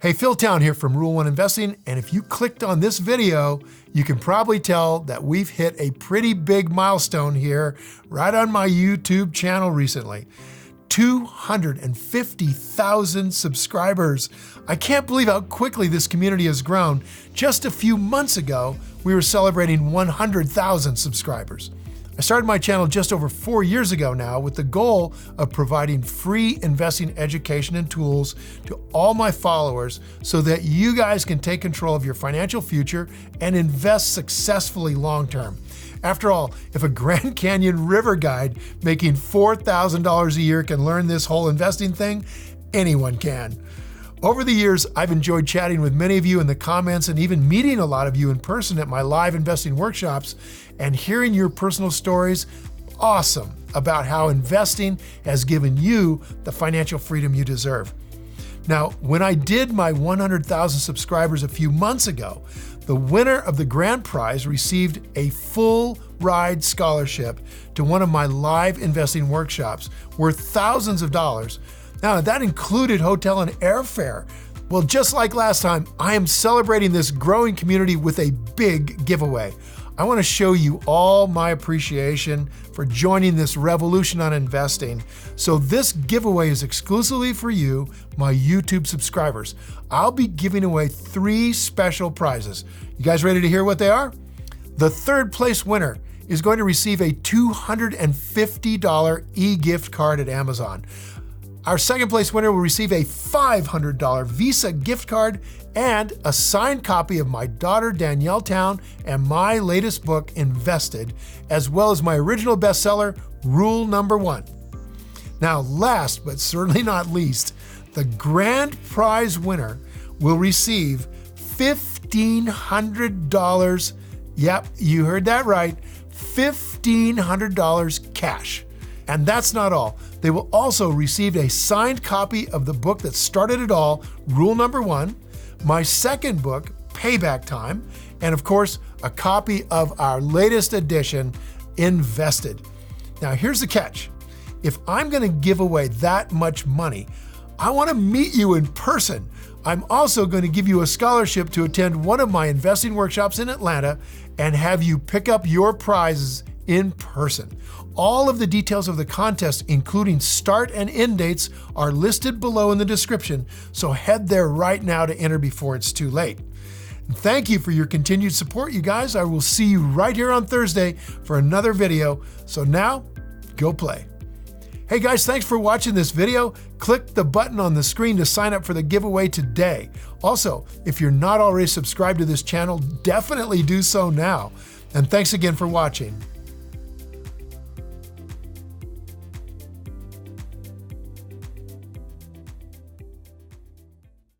Hey, Phil Town here from Rule 1 Investing, and if you clicked on this video, you can probably tell that we've hit a pretty big milestone here right on my YouTube channel recently. 250,000 subscribers. I can't believe how quickly this community has grown. Just a few months ago, we were celebrating 100,000 subscribers. I started my channel just over 4 years ago now with the goal of providing free investing education and tools to all my followers so that you guys can take control of your financial future and invest successfully long-term. After all, if a Grand Canyon river guide making $4,000 a year can learn this whole investing thing, anyone can. Over the years, I've enjoyed chatting with many of you in the comments and even meeting a lot of you in person at my live investing workshops and hearing your personal stories. Awesome about how investing has given you the financial freedom you deserve. Now, when I did my 100,000 subscribers a few months ago, the winner of the grand prize received a full ride scholarship to one of my live investing workshops worth thousands of dollars. Now, that included hotel and airfare. Well, just like last time, I am celebrating this growing community with a big giveaway. I want to show you all my appreciation for joining this revolution on investing. So this giveaway is exclusively for you, my YouTube subscribers. I'll be giving away 3 special prizes. You guys ready to hear what they are? The third place winner is going to receive a $250 e-gift card at Amazon. Our second place winner will receive a $500 Visa gift card and a signed copy of my daughter Danielle Town and my latest book, Invested, as well as my original bestseller, Rule Number 1. Now, last but certainly not least, the grand prize winner will receive $1,500. Yep, you heard that right, $1,500 cash. And that's not all. They will also receive a signed copy of the book that started it all, Rule Number 1, my second book, Payback Time, and of course, a copy of our latest edition, Invested. Now, here's the catch. If I'm going to give away that much money, I want to meet you in person. I'm also going to give you a scholarship to attend one of my investing workshops in Atlanta and have you pick up your prizes in person. All of the details of the contest, including start and end dates, are listed below in the description, so head there right now to enter before it's too late. And thank you for your continued support, you guys. I will see you right here on Thursday for another video. So now, go play. Hey guys, thanks for watching this video. Click the button on the screen to sign up for the giveaway today. Also, if you're not already subscribed to this channel, definitely do so now. And thanks again for watching.